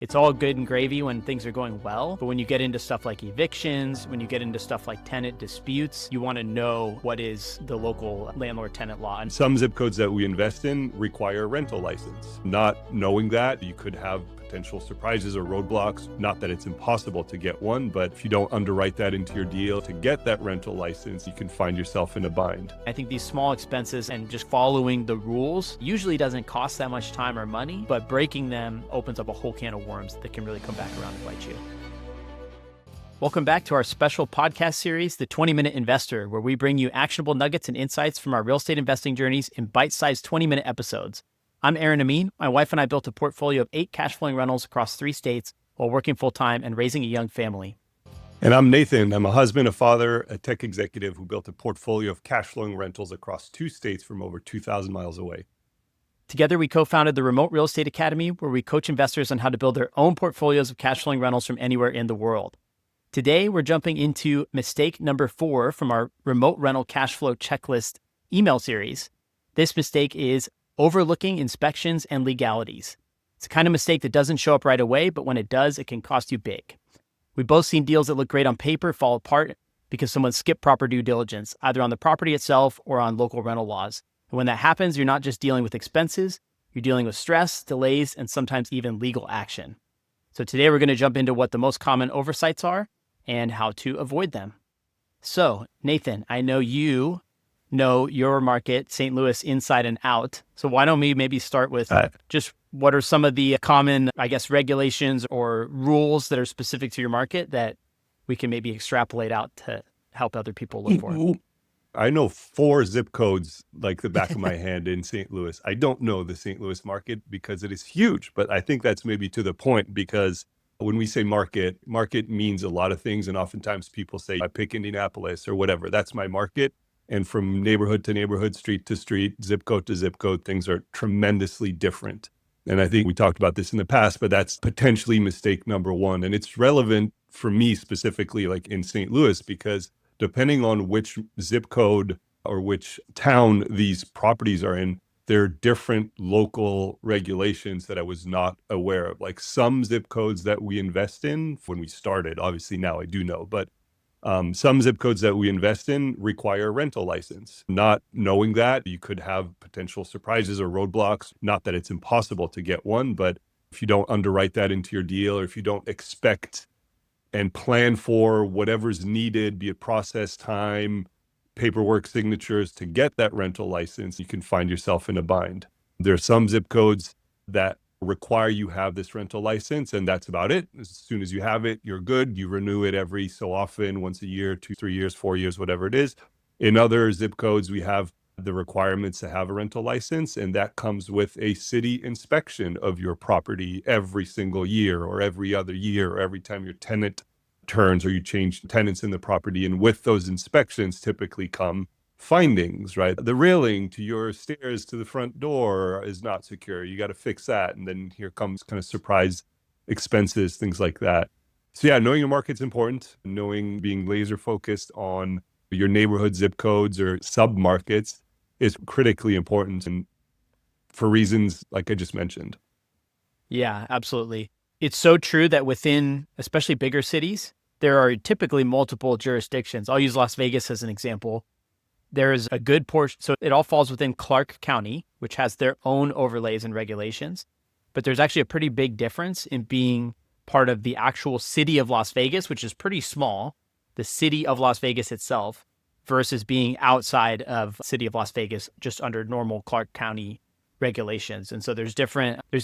It's all good and gravy when things are going well, but when you get into stuff like evictions, when you get into stuff like tenant disputes, you want to know what is the local landlord-tenant law. And some zip codes that we invest in require a rental license. Not knowing that, you could have potential surprises or roadblocks. Not that it's impossible to get one, but if you don't underwrite that into your deal to get that rental license, you can find yourself in a bind. I think these small expenses and just following the rules usually doesn't cost that much time or money, but breaking them opens up a whole can of worms that can really come back around and bite you. Welcome back to our special podcast series, The 20-Minute Investor, where we bring you actionable nuggets and insights from our real estate investing journeys in bite-sized 20-minute episodes. I'm Aaron Amin. My wife and I built a portfolio of 8 cash-flowing rentals across 3 states while working full-time and raising a young family. And I'm Nathan. I'm a husband, a father, a tech executive who built a portfolio of cash-flowing rentals across 2 states from over 2,000 miles away. Together, we co-founded the Remote Real Estate Academy, where we coach investors on how to build their own portfolios of cash-flowing rentals from anywhere in the world. Today, we're jumping into mistake number 4 from our Remote Rental Cash Flow Checklist email series. This mistake is overlooking inspections and legalities. It's a kind of mistake that doesn't show up right away, but when it does, it can cost you big. We've both seen deals that look great on paper fall apart because someone skipped proper due diligence, either on the property itself or on local rental laws. And when that happens, you're not just dealing with expenses, you're dealing with stress, delays, and sometimes even legal action. So today we're going to jump into what the most common oversights are and how to avoid them. So, Nathan, I know you know your market, St. Louis, inside and out. So why don't we maybe start with just what are some of the common, regulations or rules that are specific to your market that we can maybe extrapolate out to help other people look for? I know 4 zip codes like the back of my hand in St. Louis. I don't know the St. Louis market because it is huge, but I think that's maybe to the point because when we say market means a lot of things. And oftentimes people say, I pick Indianapolis or whatever, that's my market. And from neighborhood to neighborhood, street to street, zip code to zip code, things are tremendously different. And I think we talked about this in the past, but that's potentially mistake number 1. And it's relevant for me specifically, like in St. Louis, because depending on which zip code or which town these properties are in, there are different local regulations that I was not aware of. Like some zip codes that we invest in when we started, obviously now I do know, but some zip codes that we invest in require a rental license. Not knowing that, you could have potential surprises or roadblocks. Not that it's impossible to get one, but if you don't underwrite that into your deal, or if you don't expect and plan for whatever's needed, be it process time, paperwork, signatures to get that rental license, you can find yourself in a bind. There are some zip codes that require you have this rental license, and that's about it. As soon as you have it, you're good. You renew it every so often, once a year, 2, 3 years, 4 years, whatever it is. In other zip codes, we have the requirements to have a rental license, and that comes with a city inspection of your property every single year or every other year or every time your tenant turns or you change tenants in the property. And with those inspections typically come findings, right? The railing to your stairs to the front door is not secure. You got to fix that. And then here comes kind of surprise expenses, things like that. So yeah, knowing your market's important. Being laser focused on your neighborhood zip codes or sub-markets is critically important, and for reasons like I just mentioned. Yeah, absolutely. It's so true that within, especially bigger cities, there are typically multiple jurisdictions. I'll use Las Vegas as an example. There is a good portion, so it all falls within Clark County, which has their own overlays and regulations. But there's actually a pretty big difference in being part of the actual city of Las Vegas, which is pretty small, the city of Las Vegas itself, versus being outside of city of Las Vegas, just under normal Clark County regulations. And so there's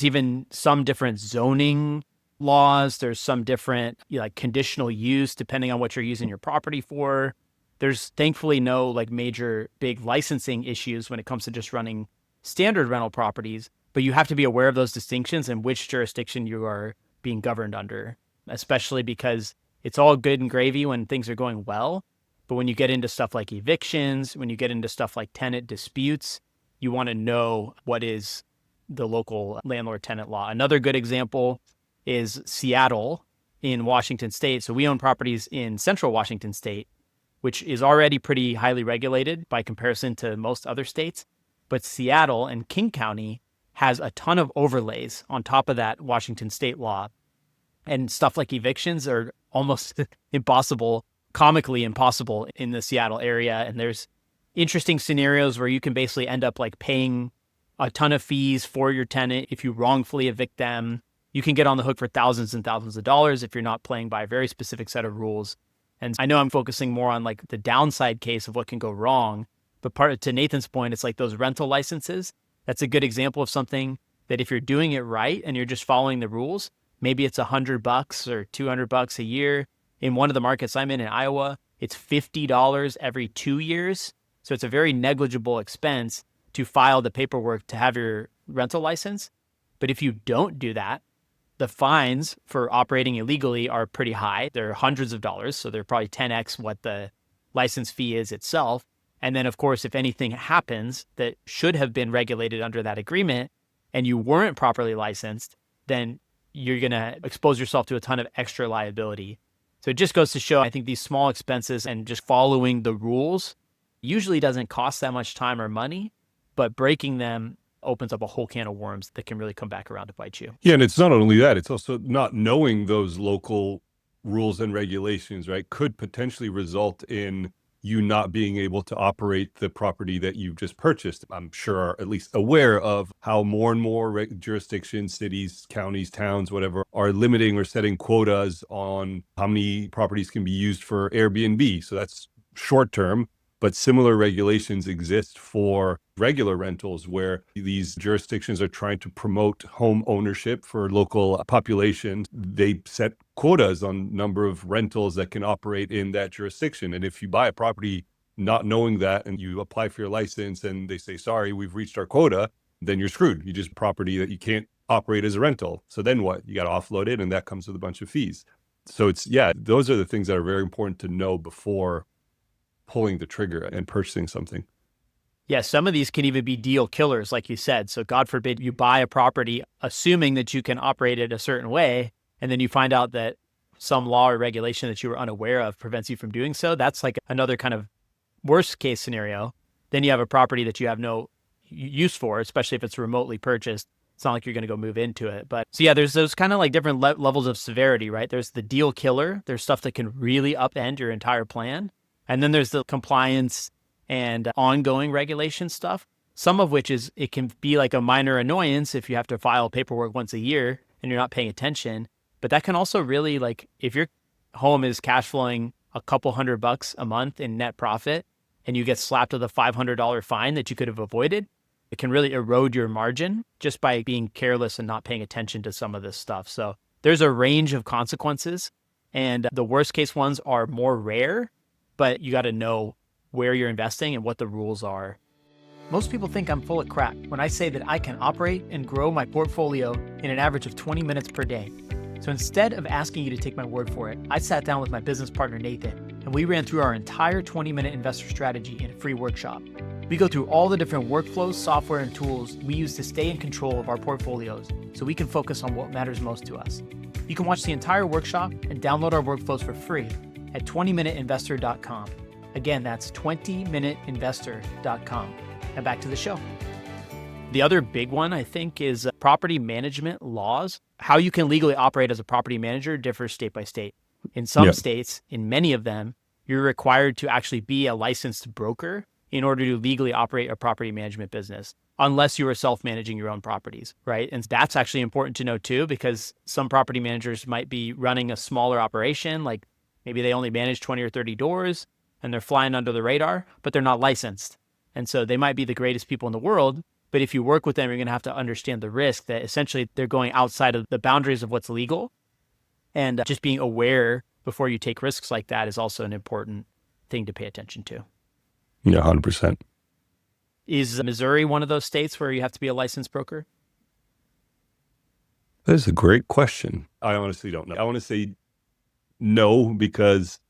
even some different zoning laws. There's some different conditional use depending on what you're using your property for. There's thankfully no major big licensing issues when it comes to just running standard rental properties, but you have to be aware of those distinctions and which jurisdiction you are being governed under, especially because it's all good and gravy when things are going well. But when you get into stuff like evictions, when you get into stuff like tenant disputes, you want to know what is the local landlord-tenant law. Another good example is Seattle in Washington State. So we own properties in central Washington State, which is already pretty highly regulated by comparison to most other states. But Seattle and King County has a ton of overlays on top of that Washington State law And stuff like evictions are almost impossible, comically impossible in the Seattle area. And there's interesting scenarios where you can basically end up like paying a ton of fees for your tenant if you wrongfully evict them. You can get on the hook for thousands and thousands of dollars if you're not playing by a very specific set of rules. And I know I'm focusing more on like the downside case of what can go wrong, but to Nathan's point, it's like those rental licenses. That's a good example of something that if you're doing it right and you're just following the rules, maybe it's $100 or $200 a year. In one of the markets I'm in Iowa, it's $50 every 2 years. So it's a very negligible expense to file the paperwork to have your rental license. But if you don't do that, the fines for operating illegally are pretty high. They're hundreds of dollars, so they're probably 10x what the license fee is itself. And then, of course, if anything happens that should have been regulated under that agreement and you weren't properly licensed, then you're going to expose yourself to a ton of extra liability. So it just goes to show, I think these small expenses and just following the rules usually doesn't cost that much time or money, but breaking them opens up a whole can of worms that can really come back around to bite you. Yeah, and it's not only that, it's also not knowing those local rules and regulations, right, could potentially result in you not being able to operate the property that you've just purchased. I'm sure are at least aware of how more and more jurisdictions, cities, counties, towns, whatever, are limiting or setting quotas on how many properties can be used for Airbnb. So that's short term. But similar regulations exist for regular rentals where these jurisdictions are trying to promote home ownership for local populations. They set quotas on number of rentals that can operate in that jurisdiction. And if you buy a property not knowing that and you apply for your license and they say, sorry, we've reached our quota, then you're screwed. You just property that you can't operate as a rental. So then what? You got to offload it, and that comes with a bunch of fees. So those are the things that are very important to know before pulling the trigger and purchasing something. Yeah, some of these can even be deal killers, like you said. So God forbid you buy a property assuming that you can operate it a certain way, and then you find out that some law or regulation that you were unaware of prevents you from doing so. That's like another kind of worst case scenario. Then you have a property that you have no use for, especially if it's remotely purchased. It's not like you're going to go move into it. But so yeah, there's those kind of like different levels of severity, right? There's the deal killer. There's stuff that can really upend your entire plan. And then there's the compliance and ongoing regulation stuff, some of which it can be like a minor annoyance if you have to file paperwork once a year and you're not paying attention. But that can also really, like, if your home is cash flowing a couple $100 a month in net profit and you get slapped with a $500 fine that you could have avoided, it can really erode your margin just by being careless and not paying attention to some of this stuff. So there's a range of consequences, and the worst case ones are more rare, but you got to know where you're investing and what the rules are. Most people think I'm full of crap when I say that I can operate and grow my portfolio in an average of 20 minutes per day. So instead of asking you to take my word for it, I sat down with my business partner, Nathan, and we ran through our entire 20-minute investor strategy in a free workshop. We go through all the different workflows, software, and tools we use to stay in control of our portfolios so we can focus on what matters most to us. You can watch the entire workshop and download our workflows for free at 20minuteinvestor.com. Again, that's 20minuteinvestor.com. And back to the show. The other big one, I think, is property management laws. How you can legally operate as a property manager differs state by state. In some states, in many of them, you're required to actually be a licensed broker in order to legally operate a property management business, unless you are self-managing your own properties, right? And that's actually important to know too, because some property managers might be running a smaller operation, like maybe they only manage 20 or 30 doors and they're flying under the radar, but they're not licensed. And so they might be the greatest people in the world, but if you work with them, you're going to have to understand the risk that essentially they're going outside of the boundaries of what's legal. And just being aware before you take risks like that is also an important thing to pay attention to. Yeah, 100%. Is Missouri one of those states where you have to be a licensed broker? That is a great question. I honestly don't know. I want to say no, because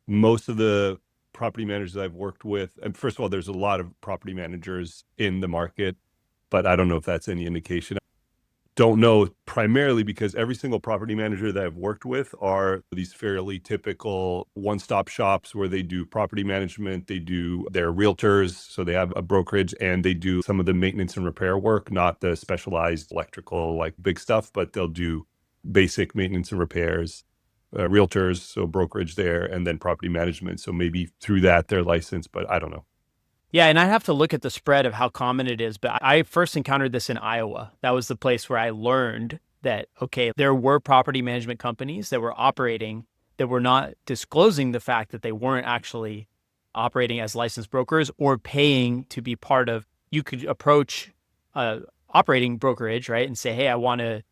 most of the property managers I've worked with, and first of all, there's a lot of property managers in the market, but I don't know if that's any indication. Don't know, primarily because every single property manager that I've worked with are these fairly typical one-stop shops where they do property management, they're realtors, so they have a brokerage, and they do some of the maintenance and repair work, not the specialized electrical, like big stuff, but they'll do basic maintenance and repairs, realtors, so brokerage there, and then property management. So maybe through that they're licensed, but I don't know. Yeah, and I have to look at the spread of how common it is. But I first encountered this in Iowa. That was the place where I learned that, okay, there were property management companies that were operating that were not disclosing the fact that they weren't actually operating as licensed brokers or paying to be part of. You could approach a operating brokerage, right, and say, hey, I want to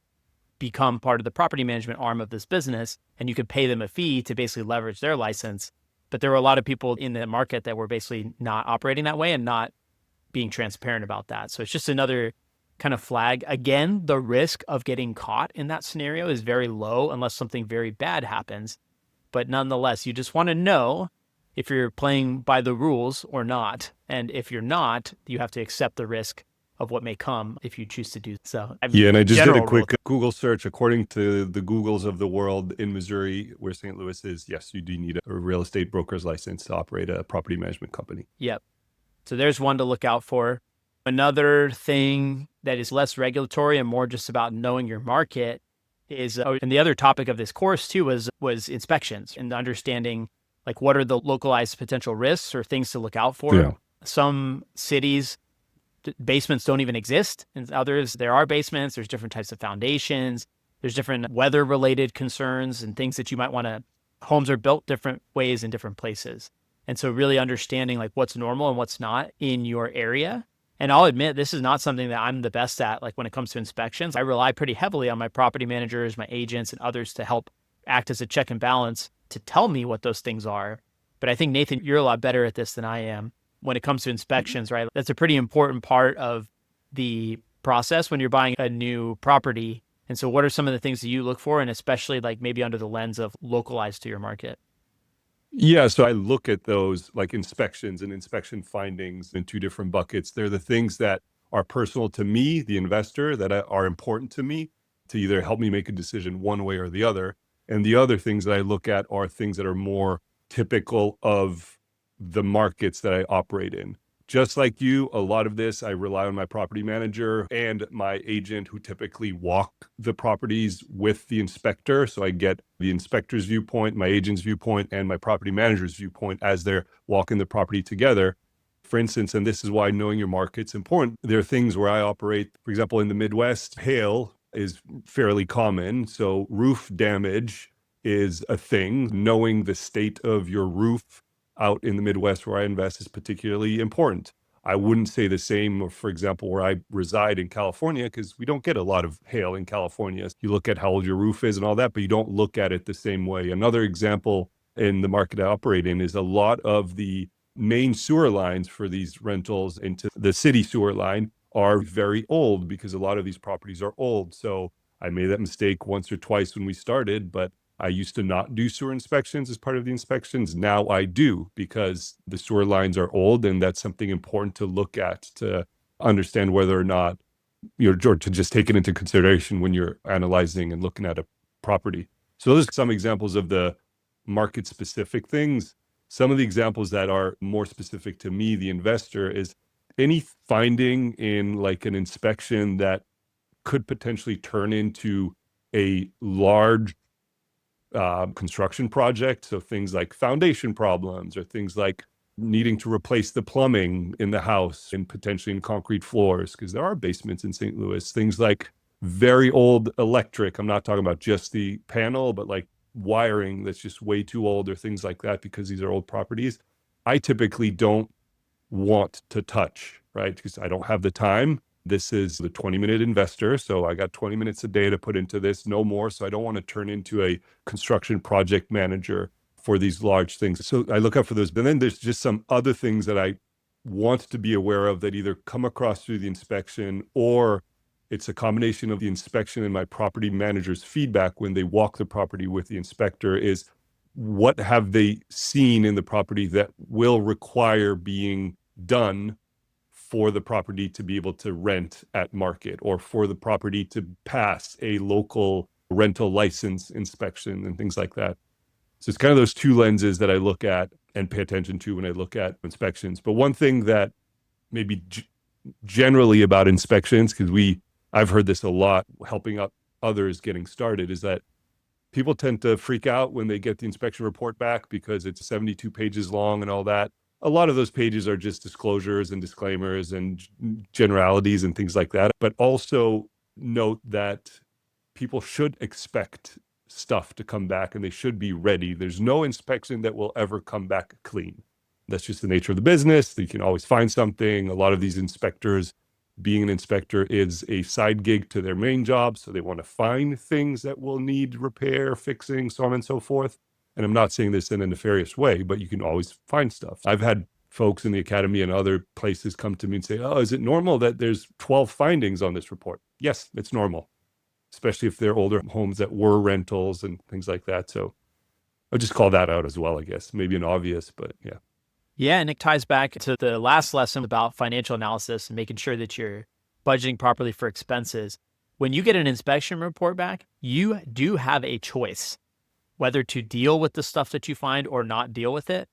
become part of the property management arm of this business, and you could pay them a fee to basically leverage their license. But there were a lot of people in the market that were basically not operating that way and not being transparent about that. So it's just another kind of flag. Again, the risk of getting caught in that scenario is very low unless something very bad happens. But nonetheless, you just want to know if you're playing by the rules or not. And if you're not, you have to accept the risk of what may come if you choose to do so. I mean, Yeah, and I just did a general quick rule. Google search. According to the Googles of the world in Missouri, where St. Louis is, yes, you do need a real estate broker's license to operate a property management company. Yep. So there's one to look out for. Another thing that is less regulatory and more just about knowing your market is, and the other topic of this course too was inspections and understanding like what are the localized potential risks or things to look out for. Yeah. Some cities, basements don't even exist. In others, there are basements. There's different types of foundations. There's different weather-related concerns and things that you might want to. Homes are built different ways in different places. And so really understanding like what's normal and what's not in your area. And I'll admit, this is not something that I'm the best at. Like when it comes to inspections, I rely pretty heavily on my property managers, my agents, and others to help act as a check and balance to tell me what those things are. But I think, Nathan, you're a lot better at this than I am when it comes to inspections, right? That's a pretty important part of the process when you're buying a new property. And so what are some of the things that you look for, and especially like maybe under the lens of localized to your market? Yeah, so I look at those like inspections and inspection findings in two different buckets. They're the things that are personal to me, the investor, that are important to me to either help me make a decision one way or the other. And the other things that I look at are things that are more typical of the markets that I operate in. Just like you, a lot of this, I rely on my property manager and my agent who typically walk the properties with the inspector. So I get the inspector's viewpoint, my agent's viewpoint, and my property manager's viewpoint as they're walking the property together. For instance, and this is why knowing your market's important, there are things where I operate, for example, in the Midwest, hail is fairly common. So roof damage is a thing. Knowing the state of your roof out in the Midwest where I invest is particularly important. I wouldn't say the same, for example, where I reside in California, because we don't get a lot of hail in California. You look at how old your roof is and all that, but you don't look at it the same way. Another example in the market I operate in is a lot of the main sewer lines for these rentals into the city sewer line are very old because a lot of these properties are old. So I made that mistake once or twice when we started, but I used to not do sewer inspections as part of the inspections. Now I do because the sewer lines are old, and that's something important to look at to understand whether or not or to just take it into consideration when you're analyzing and looking at a property. So those are some examples of the market specific things. Some of the examples that are more specific to me, the investor, is any finding in like an inspection that could potentially turn into a large construction project. So things like foundation problems or things like needing to replace the plumbing in the house and potentially in concrete floors, because there are basements in St. Louis. Things like very old electric. I'm not talking about just the panel, but like wiring that's just way too old or things like that, because these are old properties. I typically don't want to touch, right? Because I don't have the time. This is the 20-minute investor. So I got 20 minutes a day to put into this, no more. So I don't want to turn into a construction project manager for these large things. So I look out for those. But then there's just some other things that I want to be aware of that either come across through the inspection, or it's a combination of the inspection and my property manager's feedback when they walk the property with the inspector, is what have they seen in the property that will require being done for the property to be able to rent at market, or for the property to pass a local rental license inspection and things like that. So it's kind of those two lenses that I look at and pay attention to when I look at inspections. But one thing that maybe generally about inspections, because I've heard this a lot helping out others getting started is that people tend to freak out when they get the inspection report back because it's 72 pages long and all that. A lot of those pages are just disclosures and disclaimers and generalities and things like that. But also note that people should expect stuff to come back and they should be ready. There's no inspection that will ever come back clean. That's just the nature of the business. You can always find something. A lot of these inspectors, being an inspector is a side gig to their main job. So they want to find things that will need repair, fixing, so on and so forth. And I'm not saying this in a nefarious way, but you can always find stuff. I've had folks in the academy and other places come to me and say, oh, is it normal that there's 12 findings on this report? Yes, it's normal, especially if they're older homes that were rentals and things like that. So I'll just call that out as well, I guess. Maybe an obvious, but yeah. Yeah, and it ties back to the last lesson about financial analysis and making sure that you're budgeting properly for expenses. When you get an inspection report back, you do have a choice whether to deal with the stuff that you find or not deal with it.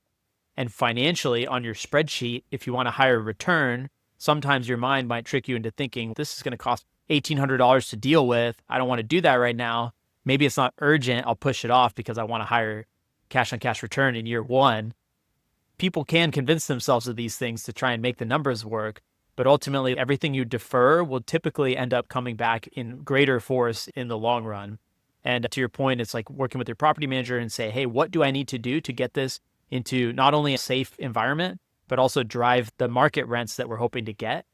And financially, on your spreadsheet, if you want a higher return, sometimes your mind might trick you into thinking, this is going to cost $1,800 to deal with. I don't want to do that right now. Maybe it's not urgent. I'll push it off because I want a higher cash-on-cash return in year one. People can convince themselves of these things to try and make the numbers work, but ultimately everything you defer will typically end up coming back in greater force in the long run. And to your point, it's like working with your property manager and say, hey, what do I need to do to get this into not only a safe environment, but also drive the market rents that we're hoping to get?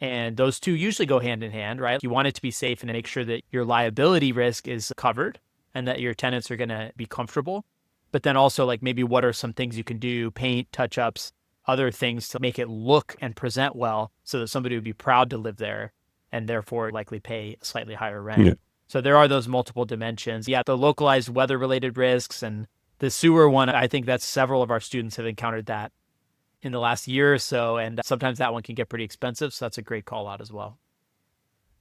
And those two usually go hand in hand, right? You want it to be safe and make sure that your liability risk is covered and that your tenants are going to be comfortable. But then also like maybe what are some things you can do, paint, touch-ups, other things to make it look and present well so that somebody would be proud to live there and therefore likely pay a slightly higher rent. Yeah. So there are those multiple dimensions. Yeah, the localized weather-related risks and the sewer one, I think that several of our students have encountered that in the last year or so. And sometimes that one can get pretty expensive. So that's a great call out as well.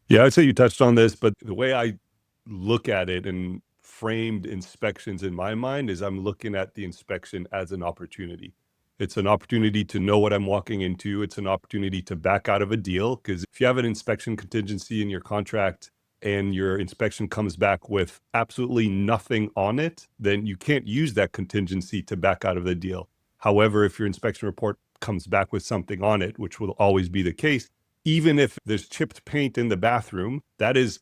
Yeah, I'd say you touched on this, but the way I look at it and framed inspections in my mind is I'm looking at the inspection as an opportunity. It's an opportunity to know what I'm walking into. It's an opportunity to back out of a deal, because if you have an inspection contingency in your contract and your inspection comes back with absolutely nothing on it, then you can't use that contingency to back out of the deal. However, if your inspection report comes back with something on it, which will always be the case, even if there's chipped paint in the bathroom, that is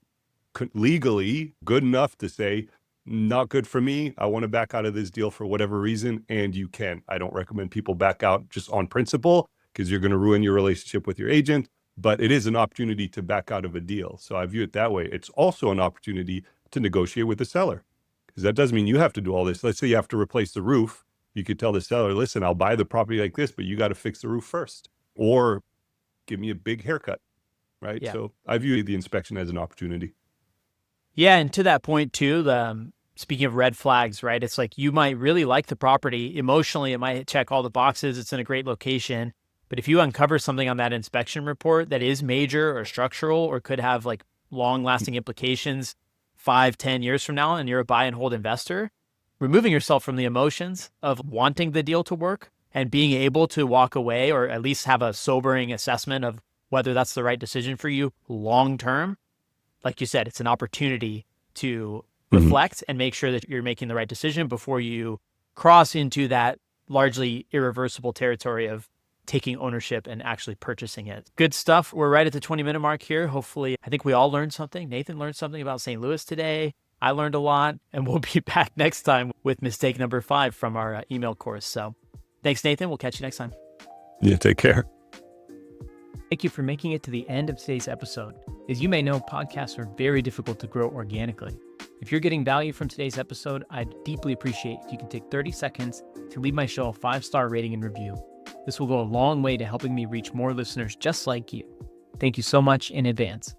legally good enough to say, not good for me. I want to back out of this deal for whatever reason. And you can. I don't recommend people back out just on principle because you're going to ruin your relationship with your agent. But it is an opportunity to back out of a deal. So I view it that way. It's also an opportunity to negotiate with the seller, because that doesn't mean you have to do all this. Let's say you have to replace the roof. You could tell the seller, listen, I'll buy the property like this, but you got to fix the roof first, or give me a big haircut, right? Yeah. So I view the inspection as an opportunity. Yeah, and to that point too, speaking of red flags, right? It's like you might really like the property. Emotionally, it might check all the boxes. It's in a great location. But if you uncover something on that inspection report that is major or structural or could have like long-lasting implications 5-10 years from now, and you're a buy and hold investor, removing yourself from the emotions of wanting the deal to work and being able to walk away or at least have a sobering assessment of whether that's the right decision for you long-term. Like you said, it's an opportunity to reflect and make sure that you're making the right decision before you cross into that largely irreversible territory of taking ownership and actually purchasing it. Good stuff. We're right at the 20-minute mark here. Hopefully, I think we all learned something. Nathan learned something about St. Louis today. I learned a lot, and we'll be back next time with mistake number 5 from our email course. So thanks, Nathan. We'll catch you next time. Yeah, take care. Thank you for making it to the end of today's episode. As you may know, podcasts are very difficult to grow organically. If you're getting value from today's episode, I'd deeply appreciate if you can take 30 seconds to leave my show a 5-star rating and review. This will go a long way to helping me reach more listeners just like you. Thank you so much in advance.